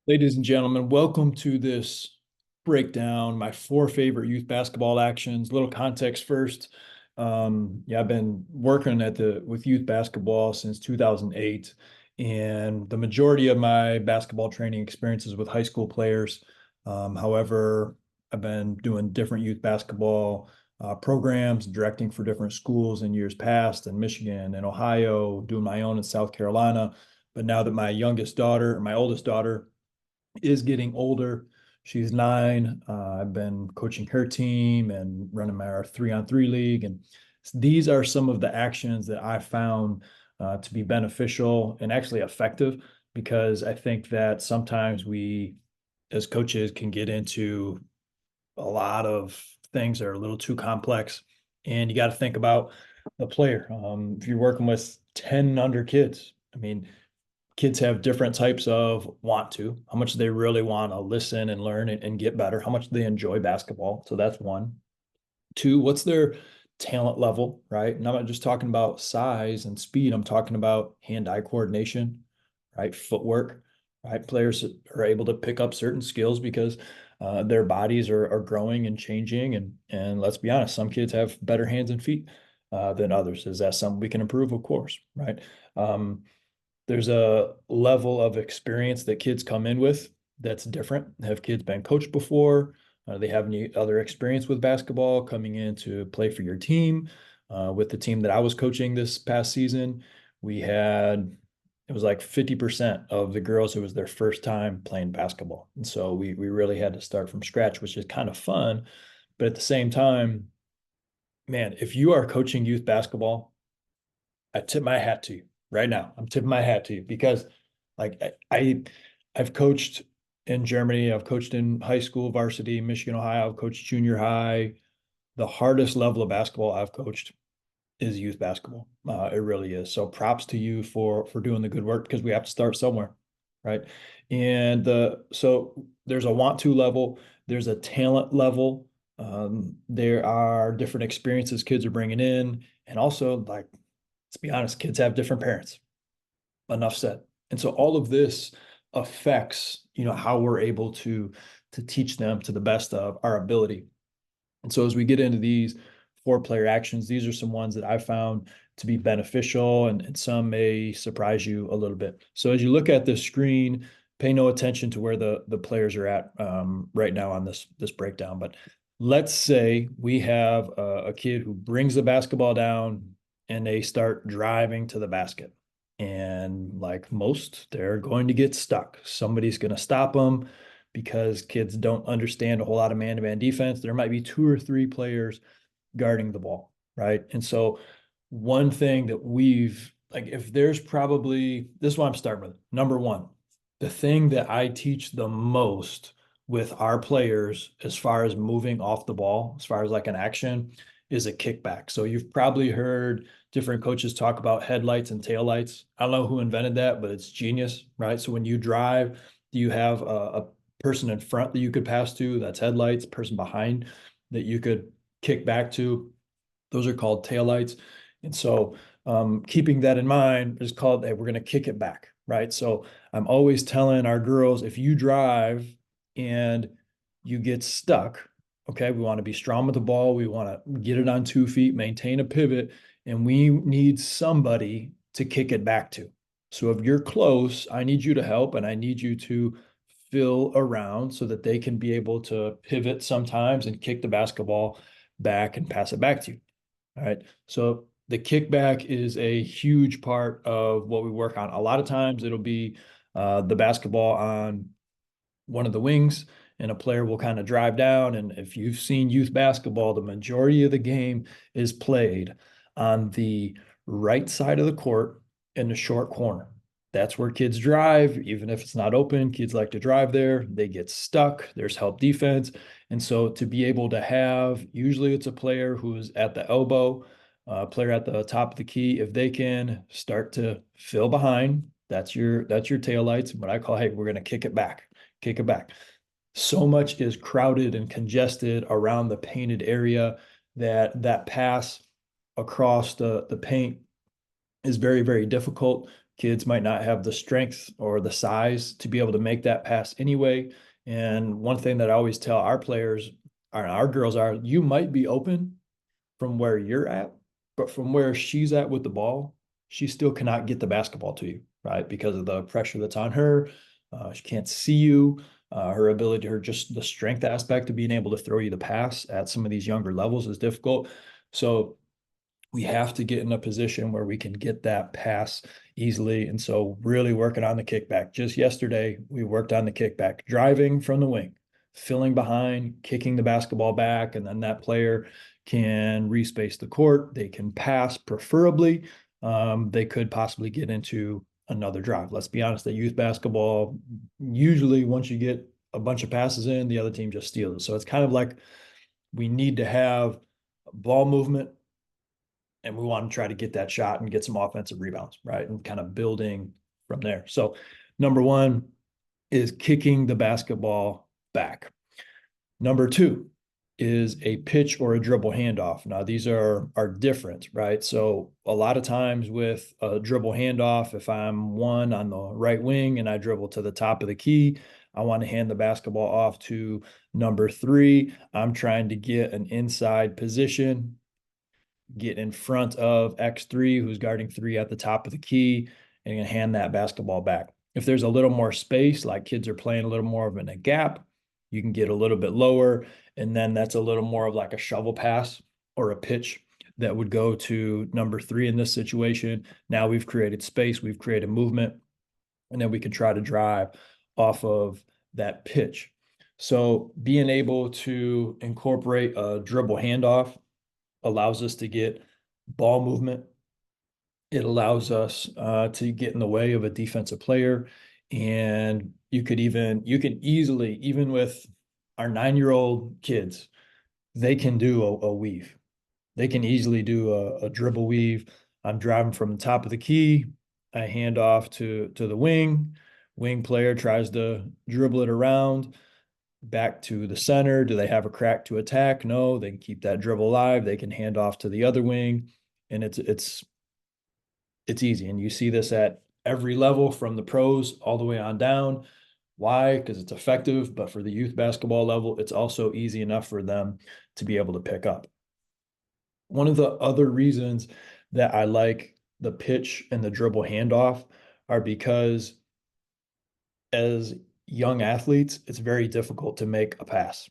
Ladies and gentlemen, welcome to this breakdown, my four favorite youth basketball actions. Little context first. I've been working with youth basketball since 2008, and the majority of my basketball training experiences with high school players. However, I've been doing different youth basketball programs, directing for different schools in years past in Michigan and Ohio, doing my own in South Carolina. But now that my oldest daughter, is getting older. She's 9. I've been coaching her team and running our 3-on-3 league. And these are some of the actions that I found to be beneficial and actually effective, because I think that sometimes we, as coaches, can get into a lot of things that are a little too complex. And you got to think about the player. If you're working with 10 under kids, I mean, kids have different types of how much they really want to listen and learn and get better, how much they enjoy basketball. So that's one. Two, what's their talent level, right? And I'm not just talking about size and speed. I'm talking about hand-eye coordination, right? Footwork, right? Players are able to pick up certain skills because their bodies are growing and changing. And let's be honest, some kids have better hands and feet than others. Is that something we can improve? Of course, right? There's a level of experience that kids come in with that's different. Have kids been coached before? They have any other experience with basketball coming in to play for your team? With the team that I was coaching this past season, it was like 50% of the girls, it was their first time playing basketball. And so we really had to start from scratch, which is kind of fun. But at the same time, man, if you are coaching youth basketball, I tip my hat to you right now. I'm tipping my hat to you because, like, I've coached in Germany. I've coached in high school varsity, Michigan, Ohio. I've coached junior high. The hardest level of basketball I've coached is youth basketball. It really is. So props to you for doing the good work, because we have to start somewhere, right? And so there's a want to level, there's a talent level. There are different experiences kids are bringing in, and also, like, let's be honest, kids have different parents. Enough said. And so all of this affects, how we're able to teach them to the best of our ability. And so as we get into these four-player actions, these are some ones that I found to be beneficial, and some may surprise you a little bit. So as you look at this screen, pay no attention to where the players are at right now on this breakdown. But let's say we have a kid who brings the basketball down and they start driving to the basket. And like most, they're going to get stuck. Somebody's going to stop them because kids don't understand a whole lot of man-to-man defense. There might be 2 or 3 players guarding the ball, right? And so one thing that if there's probably, this is what I'm starting with. Number one, the thing that I teach the most with our players as far as moving off the ball, as far as like an action, is a kickback. So you've probably heard different coaches talk about headlights and taillights. I don't know who invented that, but it's genius, right? So when you drive, you have a person in front that you could pass to, that's headlights, person behind that you could kick back to. Those are called taillights. And so keeping that in mind is called, hey, we're going to kick it back, right? So I'm always telling our girls, if you drive and you get stuck, okay, we want to be strong with the ball. We want to get it on 2 feet, maintain a pivot, and we need somebody to kick it back to. So if you're close, I need you to help, and I need you to fill around so that they can be able to pivot sometimes and kick the basketball back and pass it back to you. All right. So the kickback is a huge part of what we work on. A lot of times it'll be the basketball on one of the wings, and a player will kind of drive down. And if you've seen youth basketball, the majority of the game is played on the right side of the court in the short corner. That's where kids drive. Even if it's not open, kids like to drive there. They get stuck. There's help defense. And so to be able to have, usually it's a player who's at the elbow, player at the top of the key. If they can start to fill behind, that's your tail lights. What I call, hey, we're going to kick it back, kick it back. So much is crowded and congested around the painted area that pass across the paint is very, very difficult Kids might not have the strength or the size to be able to make that pass anyway. And one thing that I always tell our players, our girls are, you might be open from where you're at, but from where she's at with the ball, she still cannot get the basketball to you, right? Because of the pressure that's on her. She can't see you. Her ability, her just the strength aspect of being able to throw you the pass at some of these younger levels is difficult. So we have to get in a position where we can get that pass easily. And so really working on the kickback. Just yesterday, we worked on the kickback, driving from the wing, filling behind, kicking the basketball back, and then that player can respace the court. They can pass, preferably. They could possibly get into another drive. Let's be honest, that youth basketball, usually once you get a bunch of passes in, the other team just steals it. So it's kind of like we need to have ball movement, and we want to try to get that shot and get some offensive rebounds, right? And kind of building from there. So number one is kicking the basketball back. Number two is a pitch or a dribble handoff. Now these are different, right? So a lot of times with a dribble handoff, if I'm one on the right wing and I dribble to the top of the key, I want to hand the basketball off to number three. I'm trying to get an inside position, get in front of X3, who's guarding three at the top of the key, and hand that basketball back. If there's a little more space, like kids are playing a little more of in a gap, you can get a little bit lower, and then that's a little more of like a shovel pass or a pitch that would go to number three in this situation. Now we've created space, we've created movement, and then we can try to drive off of that pitch. So being able to incorporate a dribble handoff allows us to get ball movement. It allows us to get in the way of a defensive player. And you can easily, even with our 9-year-old kids, they can do a weave. They can easily do a dribble weave. I'm driving from the top of the key. I hand off to the wing. Wing player tries to dribble it around back to the center. Do they have a crack to attack? No, they can keep that dribble alive. They can hand off to the other wing, and it's easy. And you see this at every level, from the pros all the way on down. Why? Because it's effective, but for the youth basketball level, it's also easy enough for them to be able to pick up. One of the other reasons that I like the pitch and the dribble handoff are because as young athletes, it's very difficult to make a pass.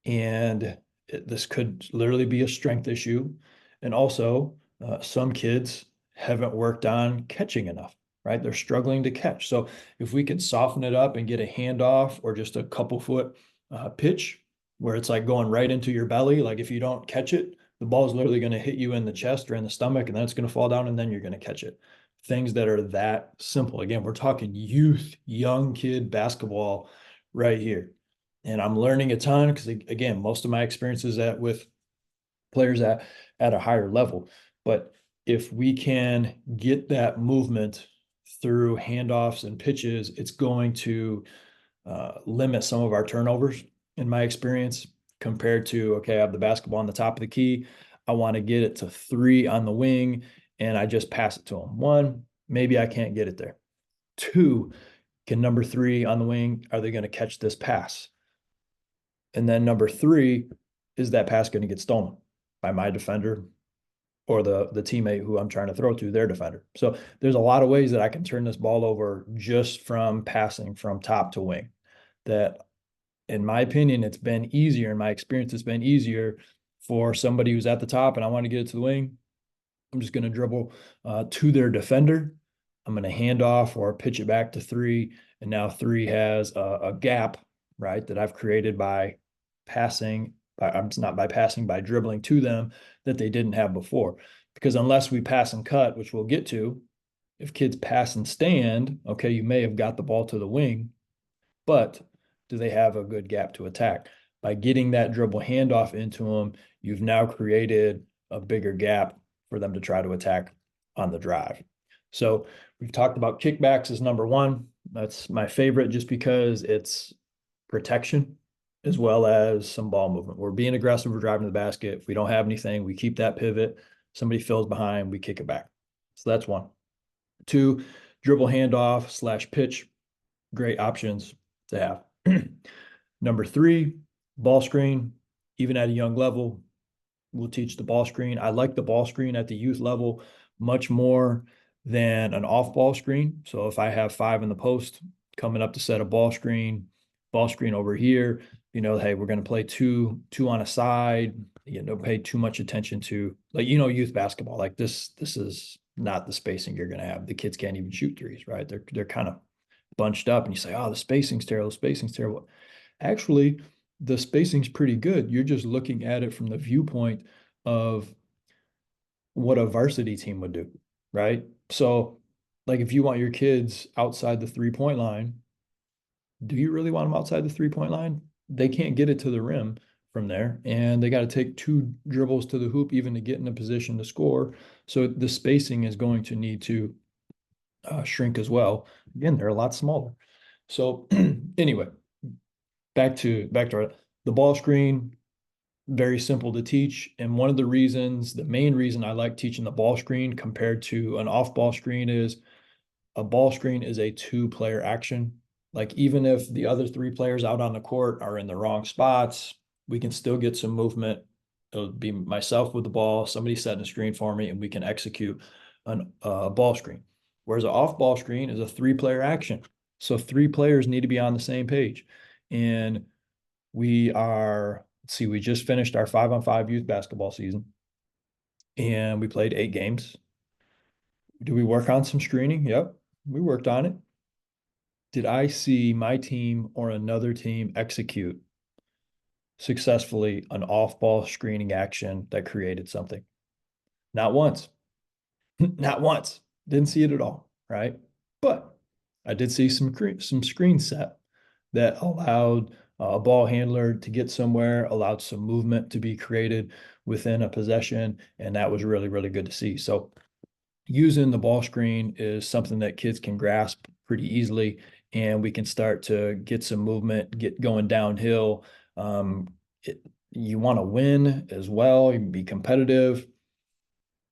And this could literally be a strength issue. And also, some kids haven't worked on catching enough, right? They're struggling to catch. So if we can soften it up and get a handoff or just a couple foot pitch where it's like going right into your belly, like if you don't catch it, the ball is literally going to hit you in the chest or in the stomach, and then it's going to fall down, and then you're going to catch it. Things that are that simple. Again, we're talking youth, young kid basketball right here. And I'm learning a ton because, again, most of my experience is with players at a higher level. But if we can get that movement through handoffs and pitches, it's going to limit some of our turnovers, in my experience, compared to, okay, I have the basketball on the top of the key. I want to get it to three on the wing, and I just pass it to them. One, maybe I can't get it there. Two, can number three on the wing, are they going to catch this pass? And then number three, is that pass going to get stolen by my defender or the teammate who I'm trying to throw to, their defender? So there's a lot of ways that I can turn this ball over just from passing from top to wing. That, in my opinion, it's been easier. In my experience, it's been easier for somebody who's at the top and I want to get it to the wing. I'm just going to dribble to their defender. I'm going to hand off or pitch it back to three. And now three has a gap, right, that I've created by passing. I'm not by passing, by dribbling to them, that they didn't have before. Because unless we pass and cut, which we'll get to, if kids pass and stand, okay, you may have got the ball to the wing, but do they have a good gap to attack? By getting that dribble handoff into them, you've now created a bigger gap for them to try to attack on the drive. So we've talked about kickbacks as number one. That's my favorite, just because it's protection as well as some ball movement. We're being aggressive, we're driving to the basket. If we don't have anything, we keep that pivot. Somebody fills behind, we kick it back. So that's one. Two, dribble handoff / pitch. Great options to have. Number three, ball screen, even at a young level, we'll teach the ball screen. I like the ball screen at the youth level much more than an off ball screen. So if I have 5 in the post coming up to set a ball screen over here, hey, we're going to play two on a side, pay too much attention to, like, youth basketball. Like this is not the spacing you're going to have. The kids can't even shoot threes, right? They're kind of bunched up, and you say, oh, the spacing's terrible. Actually, the spacing's pretty good. You're just looking at it from the viewpoint of what a varsity team would do, right? So, like, if you want your kids outside the 3-point line, do you really want them outside the 3-point line? They can't get it to the rim from there, and they got to take 2 dribbles to the hoop even to get in a position to score. So the spacing is going to need to shrink as well. Again, they're a lot smaller. So anyway, back to the ball screen, very simple to teach. And one of the main reason I like teaching the ball screen compared to an off ball screen is a ball screen is a 2-player action. Like, even if the other 3 players out on the court are in the wrong spots, we can still get some movement. It'll be myself with the ball, somebody setting a screen for me, and we can execute a ball screen. Whereas an off ball screen is a 3-player action. So 3 players need to be on the same page. And we just finished our 5-on-5 youth basketball season, and we played 8 games. Do we work on some screening? Yep, we worked on it. Did I see my team or another team execute successfully an off-ball screening action that created something? Not once. Not once. Didn't see it at all, right? But I did see some screen set that allowed a ball handler to get somewhere, allowed some movement to be created within a possession, and that was really, really good to see. So using the ball screen is something that kids can grasp pretty easily, and we can start to get some movement, get going downhill. You want to win as well. You can be competitive.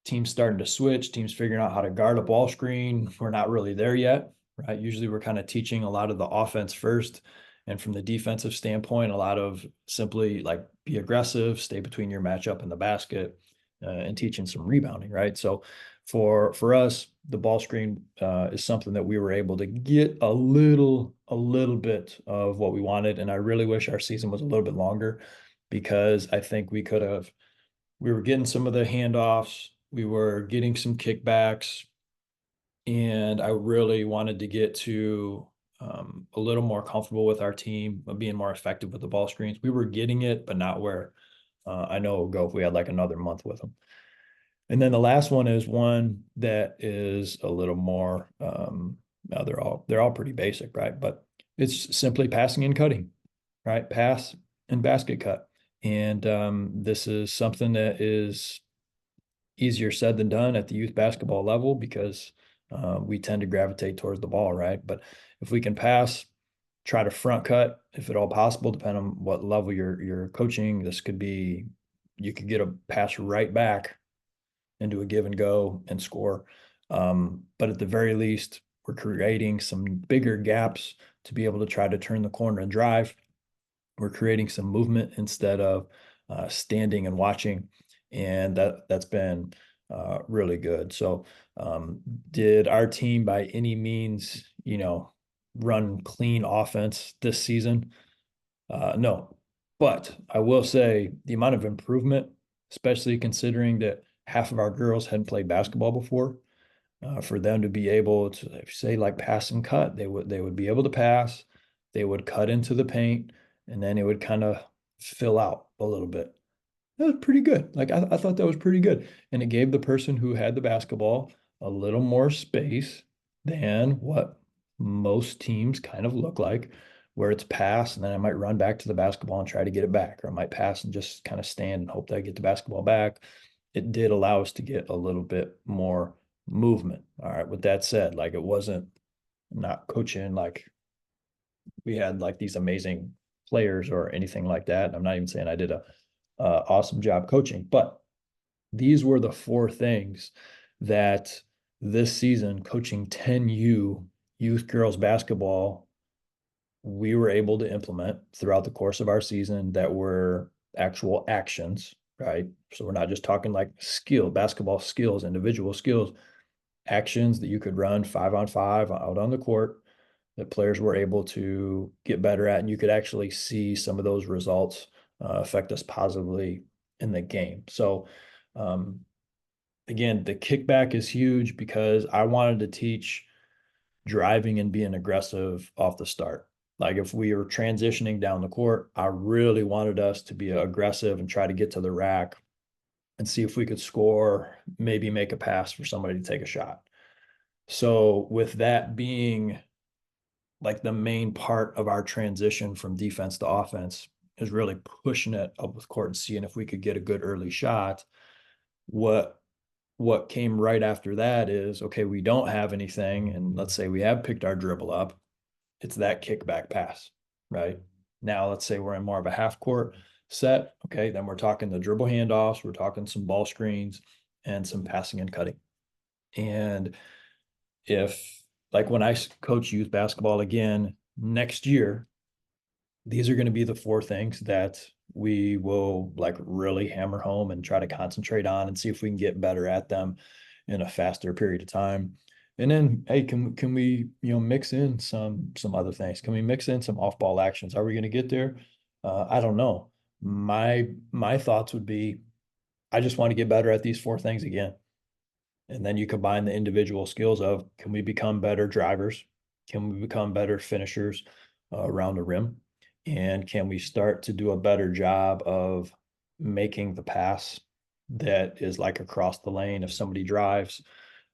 Teams starting to switch, teams figuring out how to guard a ball screen. We're not really there yet, right? Usually we're kind of teaching a lot of the offense first. And from the defensive standpoint, a lot of simply like be aggressive, stay between your matchup and the basket, and teaching some rebounding, right? So for us, the ball screen is something that we were able to get a little bit of what we wanted. And I really wish our season was a little bit longer, because I think we were getting some of the handoffs, we were getting some kickbacks, and I really wanted to get to a little more comfortable with our team, being more effective with the ball screens. We were getting it, but not where I know it would go if we had like another month with them. And then the last one is one that is a little more, they're all pretty basic, right? But it's simply passing and cutting, right? Pass and basket cut. And this is something that is easier said than done at the youth basketball level, because we tend to gravitate towards the ball, right? But if we can pass, try to front cut, if at all possible, depending on what level you're coaching. This could be, you could get a pass right back into a give and go and score. But at the very least, we're creating some bigger gaps to be able to try to turn the corner and drive. We're creating some movement instead of standing and watching. And that's been really good. So did our team by any means, run clean offense this season? No. But I will say the amount of improvement, especially considering that half of our girls hadn't played basketball before, for them to be able to say like pass and cut, they would be able to pass, they would cut into the paint, and then it would kind of fill out a little bit. That was pretty good. Like I thought that was pretty good. And it gave the person who had the basketball a little more space than what most teams kind of look like, where it's pass and then I might run back to the basketball and try to get it back, or I might pass and just kind of stand and hope that I get the basketball back. It did allow us to get a little bit more movement. All right. With that said, like it wasn't not coaching like we had like these amazing players or anything like that. I'm not even saying I did a awesome job coaching, but these were the 4 things that this season, coaching 10U youth girls basketball, we were able to implement throughout the course of our season that were actual actions, right? So we're not just talking like basketball skills, individual skills, actions that you could run 5-on-5 out on the court that players were able to get better at. And you could actually see some of those results affect us positively in the game. So, again, the kickback is huge because I wanted to teach driving and being aggressive off the start. Like if we were transitioning down the court, I really wanted us to be aggressive and try to get to the rack and see if we could score, maybe make a pass for somebody to take a shot. So with that being like the main part of our transition from defense to offense is really pushing it up with court and seeing if we could get a good early shot. What came right after that is, okay, we don't have anything, and let's say we have picked our dribble up, it's that kickback pass, right? Now, let's say we're in more of a half court set. Okay, then we're talking the dribble handoffs, we're talking some ball screens and some passing and cutting. And if, like when I coach youth basketball again next year, these are going to be the four things that we will like really hammer home and try to concentrate on and see if we can get better at them in a faster period of time. And then, hey, can we mix in some other things? Can we mix in some off ball actions? Are we going to get there? I don't know. My thoughts would be, I just want to get better at these four things again. And then you combine the individual skills of, can we become better drivers? Can we become better finishers around the rim? And can we start to do a better job of making the pass that is like across the lane if somebody drives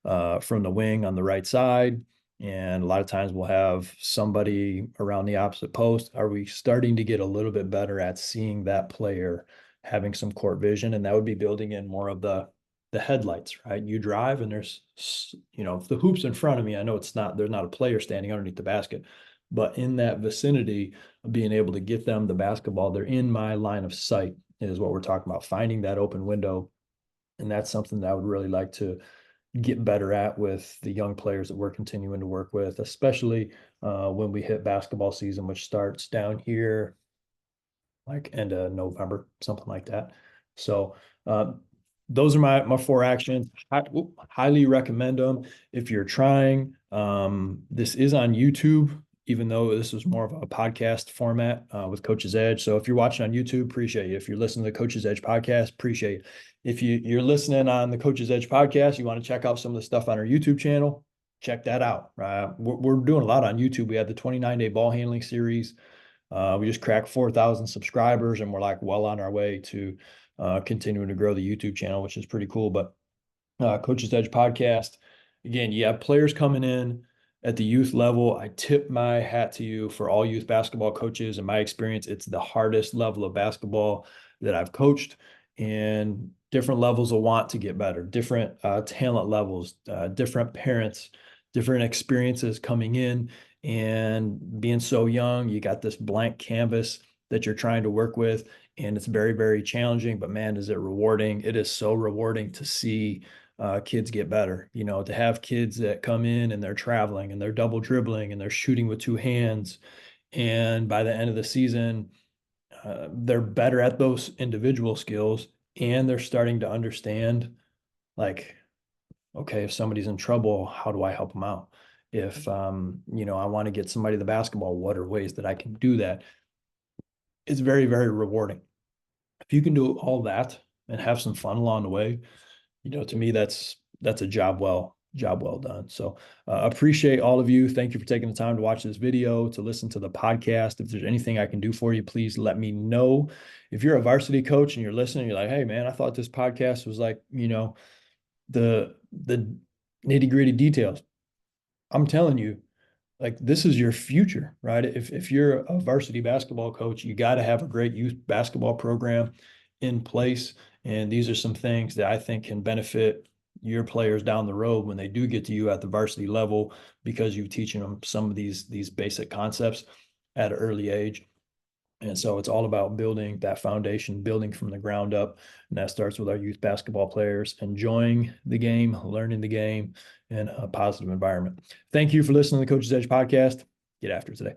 from the wing on the right side? And a lot of times we'll have somebody around the opposite post. Are we starting to get a little bit better at seeing that player having some court vision? And that would be building in more of the headlights, right? You drive and there's, if the hoop's in front of me, I know there's not a player standing underneath the basket, but in that vicinity of being able to get them the basketball, they're in my line of sight is what we're talking about, finding that open window. And that's something that I would really like to get better at with the young players that we're continuing to work with, especially when we hit basketball season, which starts down here like end of November, something like that. So those are my four actions. Highly recommend them if you're trying. This is on YouTube, even though this is more of a podcast format with Coach's Edge. So if you're watching on YouTube, appreciate you. If you're listening to the Coach's Edge podcast, appreciate you. If you're listening on the Coach's Edge podcast, you want to check out some of the stuff on our YouTube channel, check that out. We're doing a lot on YouTube. We had the 29-day ball handling series. We just cracked 4,000 subscribers, and we're like well on our way to continuing to grow the YouTube channel, which is pretty cool. But Coach's Edge podcast, again, you have players coming in at the youth level. I tip my hat to you for all youth basketball coaches. In my experience, it's the hardest level of basketball that I've coached, and different levels of want to get better, different talent levels, different parents, different experiences coming in. And being so young, you got this blank canvas that you're trying to work with, and it's very, very challenging, but man, is it rewarding. It is so rewarding to see kids get better, to have kids that come in and they're traveling and they're double dribbling and they're shooting with two hands. And by the end of the season, they're better at those individual skills, and they're starting to understand, like, okay, if somebody's in trouble, how do I help them out? If, I want to get somebody the basketball, what are ways that I can do that? It's very, very rewarding. If you can do all that and have some fun along the way, to me, that's a job well done. So appreciate all of you. Thank you for taking the time to watch this video, to listen to the podcast. If there's anything I can do for you, please let me know. If you're a varsity coach and you're listening, you're like, hey man, I thought this podcast was like, the nitty gritty details. I'm telling you, like, this is your future, right? If you're a varsity basketball coach, you got to have a great youth basketball program in place. And these are some things that I think can benefit your players down the road when they do get to you at the varsity level, because you're teaching them some of these basic concepts at an early age. And so it's all about building that foundation, building from the ground up. And that starts with our youth basketball players enjoying the game, learning the game in a positive environment. Thank you for listening to the Coach's Edge podcast. Get after it today.